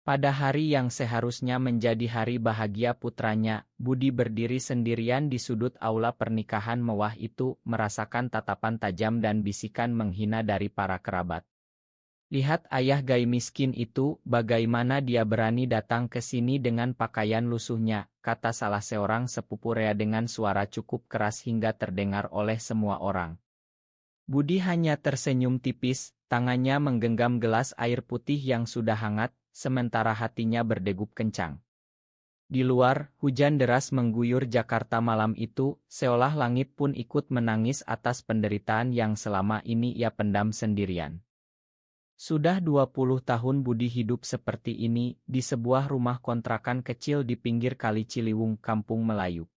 Pada hari yang seharusnya menjadi hari bahagia putranya, Budi berdiri sendirian di sudut aula pernikahan mewah itu, merasakan tatapan tajam dan bisikan menghina dari para kerabat. Lihat ayah Gai miskin itu, bagaimana dia berani datang ke sini dengan pakaian lusuhnya, kata salah seorang sepupu Rea dengan suara cukup keras hingga terdengar oleh semua orang. Budi hanya tersenyum tipis, tangannya menggenggam gelas air putih yang sudah hangat, sementara hatinya berdegup kencang. Di luar, hujan deras mengguyur Jakarta malam itu, seolah langit pun ikut menangis atas penderitaan yang selama ini ia pendam sendirian. Sudah 20 tahun Budi hidup seperti ini, di sebuah rumah kontrakan kecil di pinggir Kali Ciliwung, Kampung Melayu.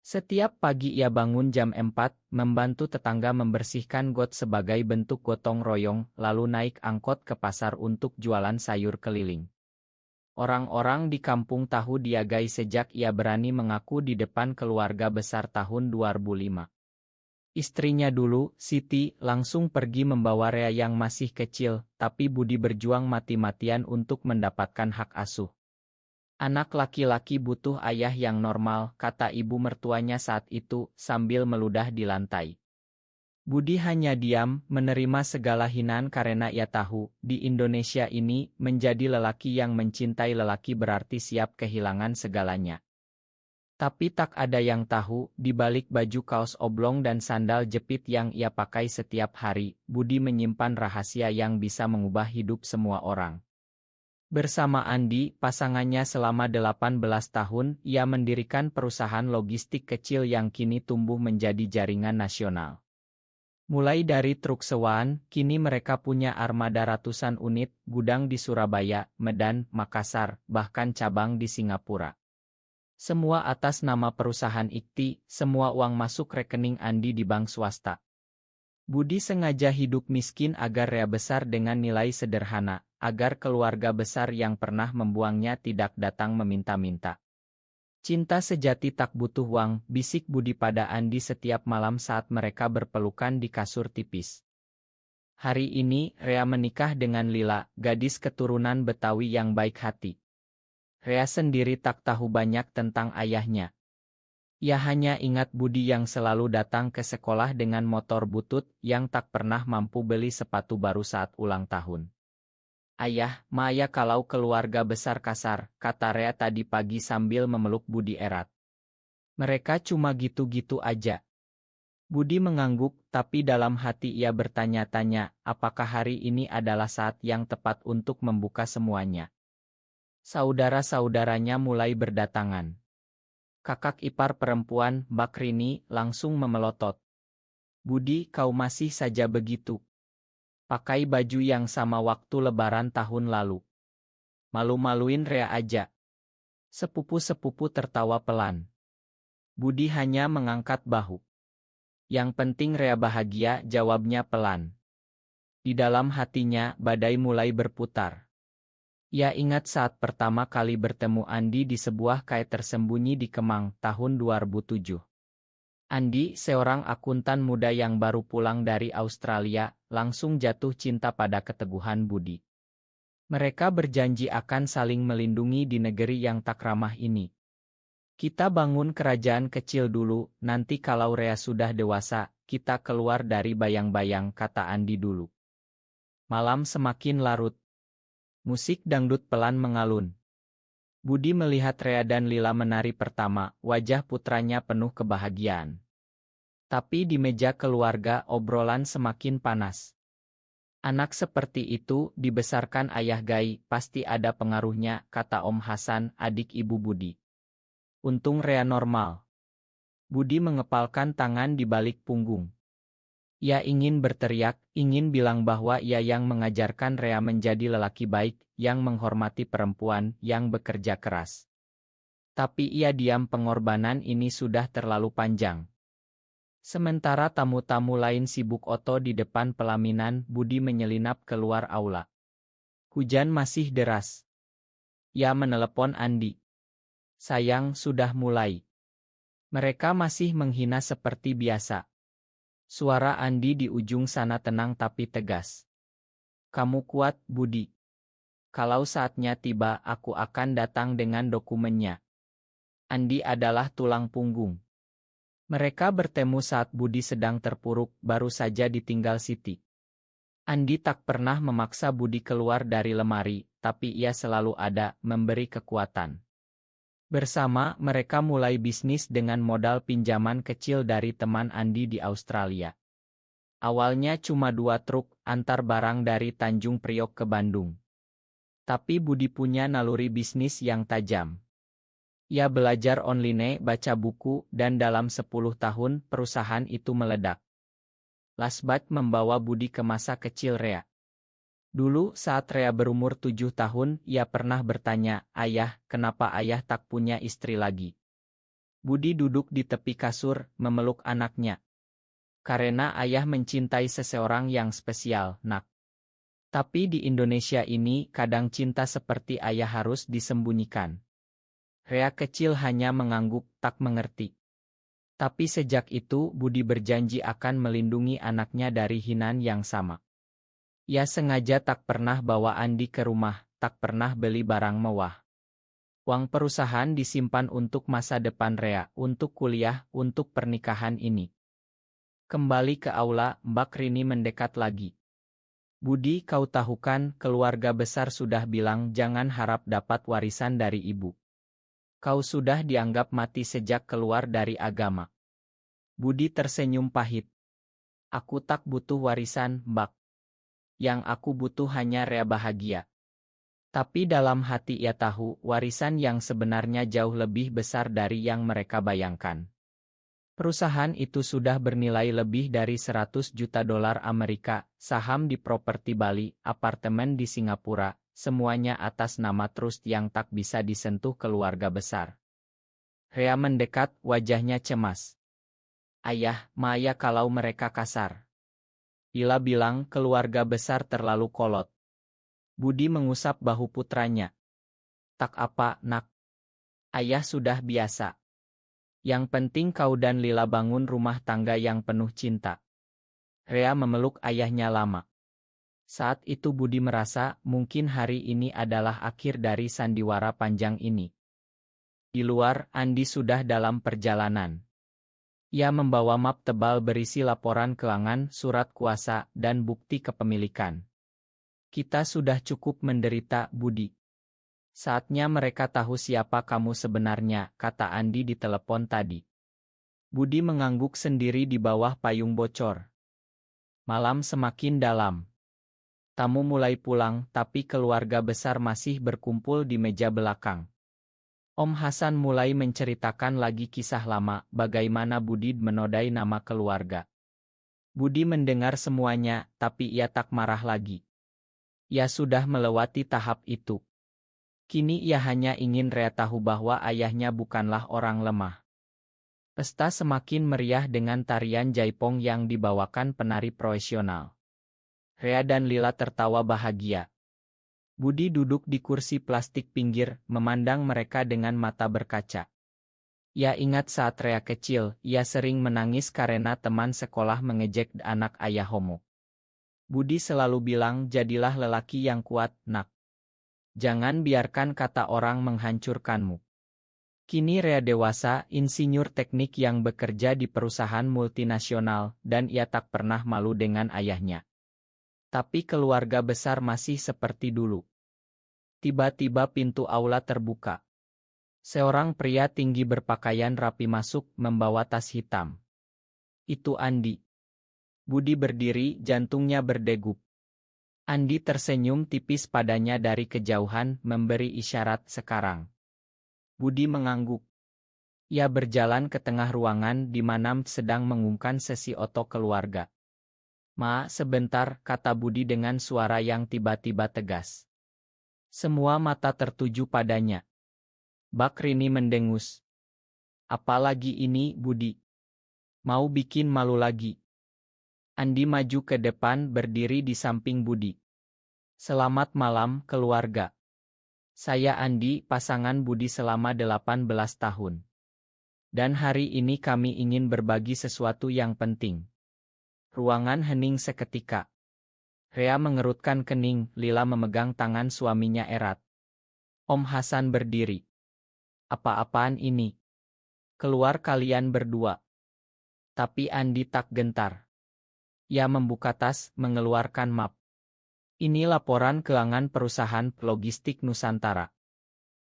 Setiap pagi ia bangun jam 4, membantu tetangga membersihkan got sebagai bentuk gotong royong, lalu naik angkot ke pasar untuk jualan sayur keliling. Orang-orang di kampung tahu dia Gai sejak ia berani mengaku di depan keluarga besar tahun 2005. Istrinya dulu, Siti, langsung pergi membawa Rea yang masih kecil, tapi Budi berjuang mati-matian untuk mendapatkan hak asuh. Anak laki-laki butuh ayah yang normal, kata ibu mertuanya saat itu, sambil meludah di lantai. Budi hanya diam, menerima segala hinaan karena ia tahu, di Indonesia ini, menjadi lelaki yang mencintai lelaki berarti siap kehilangan segalanya. Tapi tak ada yang tahu, di balik baju kaos oblong dan sandal jepit yang ia pakai setiap hari, Budi menyimpan rahasia yang bisa mengubah hidup semua orang. Bersama Andi, pasangannya selama 18 tahun, ia mendirikan perusahaan logistik kecil yang kini tumbuh menjadi jaringan nasional. Mulai dari truk sewaan, kini mereka punya armada ratusan unit, gudang di Surabaya, Medan, Makassar, bahkan cabang di Singapura. Semua atas nama perusahaan IKTI, semua uang masuk rekening Andi di bank swasta. Budi sengaja hidup miskin agar Rea besar dengan nilai sederhana, agar keluarga besar yang pernah membuangnya tidak datang meminta-minta. Cinta sejati tak butuh uang, bisik Budi pada Andi setiap malam saat mereka berpelukan di kasur tipis. Hari ini, Rea menikah dengan Lila, gadis keturunan Betawi yang baik hati. Rea sendiri tak tahu banyak tentang ayahnya. Ia hanya ingat Budi yang selalu datang ke sekolah dengan motor butut yang tak pernah mampu beli sepatu baru saat ulang tahun. Ayah, Maya kalau keluarga besar kasar, kata Rea tadi pagi sambil memeluk Budi erat. Mereka cuma gitu-gitu aja. Budi mengangguk, tapi dalam hati ia bertanya-tanya, apakah hari ini adalah saat yang tepat untuk membuka semuanya. Saudara-saudaranya mulai berdatangan. Kakak ipar perempuan, Mbak Rini, langsung memelotot. Budi, kau masih saja begitu. Pakai baju yang sama waktu lebaran tahun lalu. Malu-maluin Rea aja. Sepupu-sepupu tertawa pelan. Budi hanya mengangkat bahu. Yang penting Rea bahagia, jawabnya pelan. Di dalam hatinya, badai mulai berputar. Ia ingat saat pertama kali bertemu Andi di sebuah kai tersembunyi di Kemang, tahun 2007. Andi, seorang akuntan muda yang baru pulang dari Australia, langsung jatuh cinta pada keteguhan Budi. Mereka berjanji akan saling melindungi di negeri yang tak ramah ini. Kita bangun kerajaan kecil dulu, nanti kalau Rea sudah dewasa, kita keluar dari bayang-bayang, kata Andi dulu. Malam semakin larut. Musik dangdut pelan mengalun. Budi melihat Rea dan Lila menari pertama, wajah putranya penuh kebahagiaan. Tapi di meja keluarga obrolan semakin panas. Anak seperti itu dibesarkan ayah Gai, pasti ada pengaruhnya, kata Om Hasan, adik ibu Budi. Untung Rea normal. Budi mengepalkan tangan di balik punggung. Ia ingin berteriak, ingin bilang bahwa ia yang mengajarkan Rea menjadi lelaki baik, yang menghormati perempuan, yang bekerja keras. Tapi ia diam, pengorbanan ini sudah terlalu panjang. Sementara tamu-tamu lain sibuk oto di depan pelaminan, Budi menyelinap keluar aula. Hujan masih deras. Ia menelepon Andi. Sayang, sudah mulai. Mereka masih menghina seperti biasa. Suara Andi di ujung sana tenang tapi tegas. Kamu kuat, Budi. Kalau saatnya tiba, aku akan datang dengan dokumennya. Andi adalah tulang punggung. Mereka bertemu saat Budi sedang terpuruk, baru saja ditinggal Siti. Andi tak pernah memaksa Budi keluar dari lemari, tapi ia selalu ada, memberi kekuatan. Bersama, mereka mulai bisnis dengan modal pinjaman kecil dari teman Andi di Australia. Awalnya cuma 2 truk, antar barang dari Tanjung Priok ke Bandung. Tapi Budi punya naluri bisnis yang tajam. Ia belajar online, baca buku, dan dalam 10 tahun, perusahaan itu meledak. Lasbat membawa Budi ke masa kecil Rea. Dulu saat Rea berumur 7 tahun, ia pernah bertanya, "Ayah, kenapa ayah tak punya istri lagi?" Budi duduk di tepi kasur, memeluk anaknya. "Karena ayah mencintai seseorang yang spesial, nak. Tapi di Indonesia ini, kadang cinta seperti ayah harus disembunyikan." Rea kecil hanya mengangguk, tak mengerti. Tapi sejak itu, Budi berjanji akan melindungi anaknya dari hinaan yang sama. Ia sengaja tak pernah bawa Andi ke rumah, tak pernah beli barang mewah. Uang perusahaan disimpan untuk masa depan Rea, untuk kuliah, untuk pernikahan ini. Kembali ke aula, Mbak Rini mendekat lagi. "Budi, kau tahu kan, keluarga besar sudah bilang jangan harap dapat warisan dari ibu. Kau sudah dianggap mati sejak keluar dari agama." Budi tersenyum pahit. "Aku tak butuh warisan, Mbak. Yang aku butuh hanya Rea bahagia." Tapi dalam hati ia tahu, warisan yang sebenarnya jauh lebih besar dari yang mereka bayangkan. Perusahaan itu sudah bernilai lebih dari 100 juta dolar Amerika, saham di properti Bali, apartemen di Singapura, semuanya atas nama trust yang tak bisa disentuh keluarga besar. Rea mendekat, wajahnya cemas. "Ayah, Maya kalau mereka kasar." Ila bilang keluarga besar terlalu kolot. Budi mengusap bahu putranya. "Tak apa, nak. Ayah sudah biasa. Yang penting kau dan Lila bangun rumah tangga yang penuh cinta." Rea memeluk ayahnya lama. Saat itu Budi merasa mungkin hari ini adalah akhir dari sandiwara panjang ini. Di luar, Andi sudah dalam perjalanan. Ia membawa map tebal berisi laporan keuangan, surat kuasa, dan bukti kepemilikan. "Kita sudah cukup menderita, Budi. Saatnya mereka tahu siapa kamu sebenarnya," kata Andi di telepon tadi. Budi mengangguk sendiri di bawah payung bocor. Malam semakin dalam. Tamu mulai pulang, tapi keluarga besar masih berkumpul di meja belakang. Om Hasan mulai menceritakan lagi kisah lama, bagaimana Budi menodai nama keluarga. Budi mendengar semuanya, tapi ia tak marah lagi. Ia sudah melewati tahap itu. Kini ia hanya ingin Rea tahu bahwa ayahnya bukanlah orang lemah. Pesta semakin meriah dengan tarian jaipong yang dibawakan penari profesional. Rea dan Lila tertawa bahagia. Budi duduk di kursi plastik pinggir, memandang mereka dengan mata berkaca. Ia ingat saat Rea kecil, ia sering menangis karena teman sekolah mengejek anak ayah homo. Budi selalu bilang, "Jadilah lelaki yang kuat, nak. Jangan biarkan kata orang menghancurkanmu." Kini Rea dewasa, insinyur teknik yang bekerja di perusahaan multinasional, dan ia tak pernah malu dengan ayahnya. Tapi keluarga besar masih seperti dulu. Tiba-tiba pintu aula terbuka. Seorang pria tinggi berpakaian rapi masuk, membawa tas hitam. Itu Andi. Budi berdiri, jantungnya berdegup. Andi tersenyum tipis padanya dari kejauhan, memberi isyarat sekarang. Budi mengangguk. Ia berjalan ke tengah ruangan di mana sedang mengumumkan sesi oto keluarga. "Ma, sebentar," kata Budi dengan suara yang tiba-tiba tegas. Semua mata tertuju padanya. Mbak Rini mendengus. "Apalagi ini, Budi? Mau bikin malu lagi?" Andi maju ke depan, berdiri di samping Budi. "Selamat malam, keluarga. Saya Andi, pasangan Budi selama 18 tahun. Dan hari ini kami ingin berbagi sesuatu yang penting." Ruangan hening seketika. Rea mengerutkan kening, Lila memegang tangan suaminya erat. Om Hasan berdiri. Apa-apaan ini? Keluar kalian berdua. Tapi Andi tak gentar. Ia membuka tas, mengeluarkan map. Ini laporan keuangan perusahaan logistik Nusantara.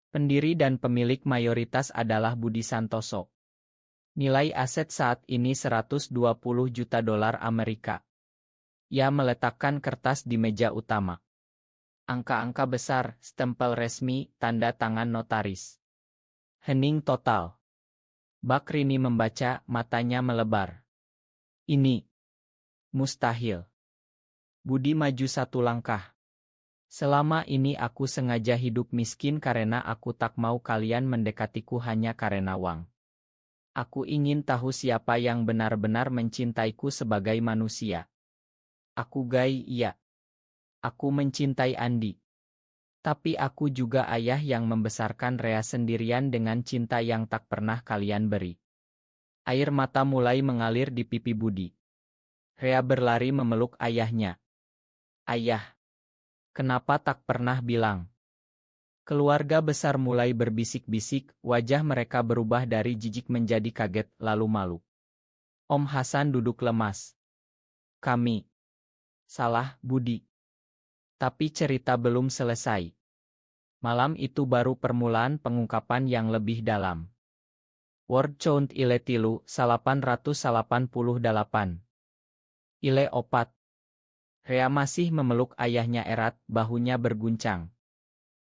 Pendiri dan pemilik mayoritas adalah Budi Santoso. Nilai aset saat ini 120 juta dolar Amerika. Ia meletakkan kertas di meja utama. Angka-angka besar, stempel resmi, tanda tangan notaris. Hening total. Bakrini membaca, matanya melebar. Ini mustahil. Budi maju satu langkah. Selama ini aku sengaja hidup miskin karena aku tak mau kalian mendekatiku hanya karena uang. Aku ingin tahu siapa yang benar-benar mencintaiku sebagai manusia. Aku iya. Aku mencintai Andi. Tapi aku juga ayah yang membesarkan Rea sendirian dengan cinta yang tak pernah kalian beri. Air mata mulai mengalir di pipi Budi. Rea berlari memeluk ayahnya. Ayah, kenapa tak pernah bilang? Keluarga besar mulai berbisik-bisik, wajah mereka berubah dari jijik menjadi kaget, lalu malu. Om Hasan duduk lemas. Kami salah, Budi. Tapi cerita belum selesai. Malam itu baru permulaan pengungkapan yang lebih dalam. Word count ile tilu, 888. Ile opat. Rea masih memeluk ayahnya erat, bahunya berguncang.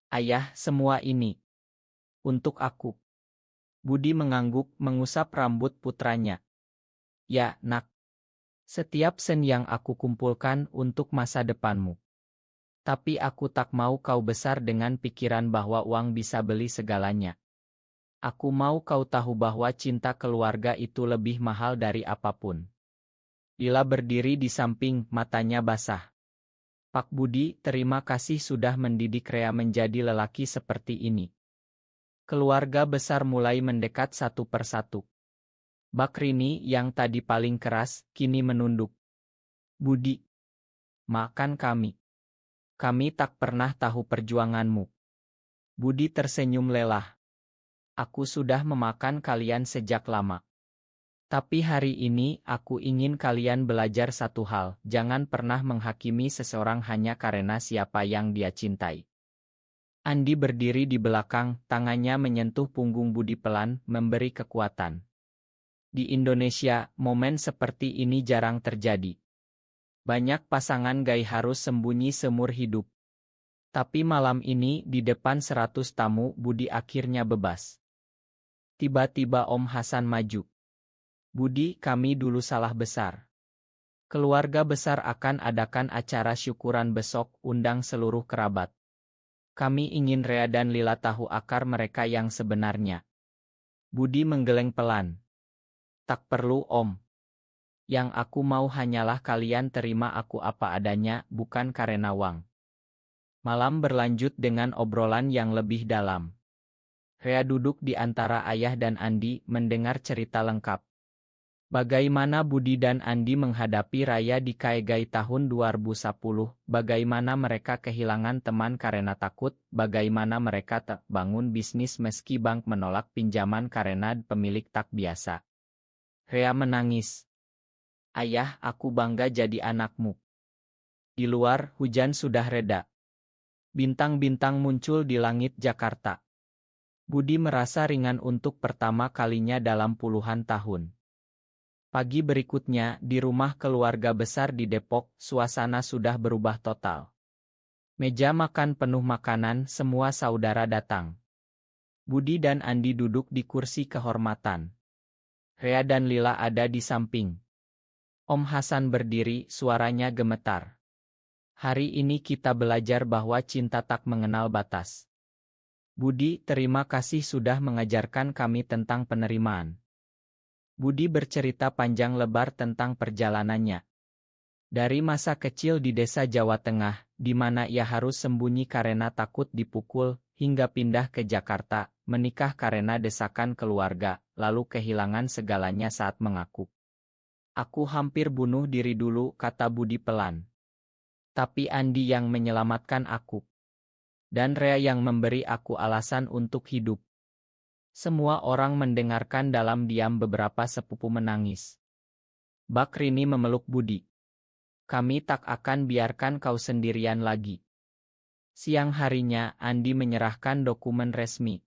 Ayah, semua ini untuk aku. Budi mengangguk, mengusap rambut putranya. Ya, nak. Setiap sen yang aku kumpulkan untuk masa depanmu. Tapi aku tak mau kau besar dengan pikiran bahwa uang bisa beli segalanya. Aku mau kau tahu bahwa cinta keluarga itu lebih mahal dari apapun. Lila berdiri di samping, matanya basah. Pak Budi, terima kasih sudah mendidik Rea menjadi lelaki seperti ini. Keluarga besar mulai mendekat satu persatu. Bakrini yang tadi paling keras, kini menunduk. Budi, maafkan kami. Kami tak pernah tahu perjuanganmu. Budi tersenyum lelah. Aku sudah memakan kalian sejak lama. Tapi hari ini aku ingin kalian belajar satu hal, jangan pernah menghakimi seseorang hanya karena siapa yang dia cintai. Andi berdiri di belakang, tangannya menyentuh punggung Budi pelan, memberi kekuatan. Di Indonesia, momen seperti ini jarang terjadi. Banyak pasangan gay harus sembunyi seumur hidup. Tapi malam ini, di depan 100 tamu, Budi akhirnya bebas. Tiba-tiba Om Hasan maju. Budi, kami dulu salah besar. Keluarga besar akan adakan acara syukuran besok, undang seluruh kerabat. Kami ingin Rea dan Lila tahu akar mereka yang sebenarnya. Budi menggeleng pelan. Tak perlu, Om. Yang aku mau hanyalah kalian terima aku apa adanya, bukan karena uang. Malam berlanjut dengan obrolan yang lebih dalam. Rea duduk di antara ayah dan Andi, mendengar cerita lengkap. Bagaimana Budi dan Andi menghadapi Raya di Kaegai tahun 2010, bagaimana mereka kehilangan teman karena takut, bagaimana mereka tak bangun bisnis meski bank menolak pinjaman karena pemilik tak biasa. Rea menangis. Ayah, aku bangga jadi anakmu. Di luar, hujan sudah reda. Bintang-bintang muncul di langit Jakarta. Budi merasa ringan untuk pertama kalinya dalam puluhan tahun. Pagi berikutnya, di rumah keluarga besar di Depok, suasana sudah berubah total. Meja makan penuh makanan, semua saudara datang. Budi dan Andi duduk di kursi kehormatan. Rea dan Lila ada di samping. Om Hasan berdiri, suaranya gemetar. Hari ini kita belajar bahwa cinta tak mengenal batas. Budi, terima kasih sudah mengajarkan kami tentang penerimaan. Budi bercerita panjang lebar tentang perjalanannya. Dari masa kecil di desa Jawa Tengah, di mana ia harus sembunyi karena takut dipukul, hingga pindah ke Jakarta, menikah karena desakan keluarga, lalu kehilangan segalanya saat mengaku. Aku hampir bunuh diri dulu, kata Budi pelan. Tapi Andi yang menyelamatkan aku. Dan Rea yang memberi aku alasan untuk hidup. Semua orang mendengarkan dalam diam. Beberapa sepupu menangis. Bakrini memeluk Budi. Kami tak akan biarkan kau sendirian lagi. Siang harinya, Andi menyerahkan dokumen resmi.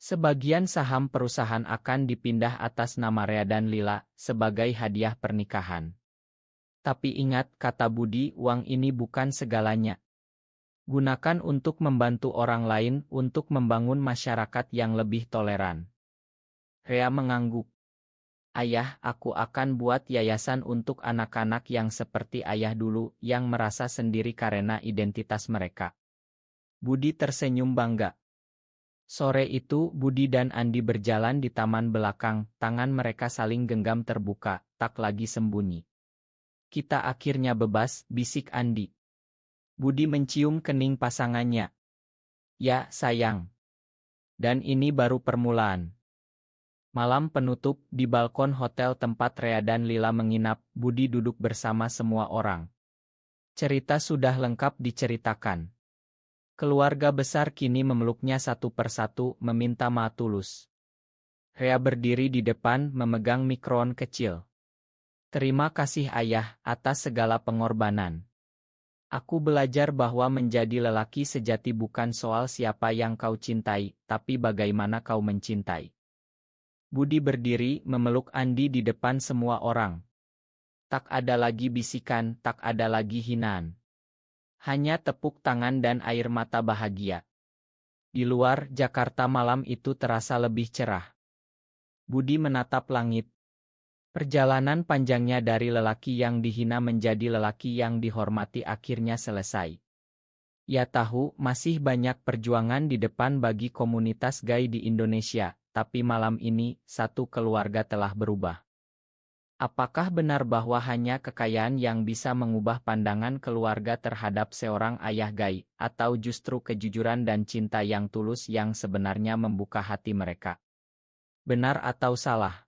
Sebagian saham perusahaan akan dipindah atas nama Rea dan Lila sebagai hadiah pernikahan. Tapi ingat, kata Budi, uang ini bukan segalanya. Gunakan untuk membantu orang lain, untuk membangun masyarakat yang lebih toleran. Rea mengangguk. Ayah, aku akan buat yayasan untuk anak-anak yang seperti ayah dulu, yang merasa sendiri karena identitas mereka. Budi tersenyum bangga. Sore itu, Budi dan Andi berjalan di taman belakang, tangan mereka saling genggam terbuka, tak lagi sembunyi. Kita akhirnya bebas, bisik Andi. Budi mencium kening pasangannya. Ya, sayang. Dan ini baru permulaan. Malam penutup, di balkon hotel tempat Rea dan Lila menginap, Budi duduk bersama semua orang. Cerita sudah lengkap diceritakan. Keluarga besar kini memeluknya satu persatu, meminta maaf tulus. Rea berdiri di depan, memegang mikron kecil. Terima kasih ayah, atas segala pengorbanan. Aku belajar bahwa menjadi lelaki sejati bukan soal siapa yang kau cintai, tapi bagaimana kau mencintai. Budi berdiri, memeluk Andi di depan semua orang. Tak ada lagi bisikan, tak ada lagi hinaan. Hanya tepuk tangan dan air mata bahagia. Di luar, Jakarta malam itu terasa lebih cerah. Budi menatap langit. Perjalanan panjangnya dari lelaki yang dihina menjadi lelaki yang dihormati akhirnya selesai. Ia tahu masih banyak perjuangan di depan bagi komunitas gay di Indonesia, tapi malam ini, satu keluarga telah berubah. Apakah benar bahwa hanya kekayaan yang bisa mengubah pandangan keluarga terhadap seorang ayah gay, atau justru kejujuran dan cinta yang tulus yang sebenarnya membuka hati mereka? Benar atau salah?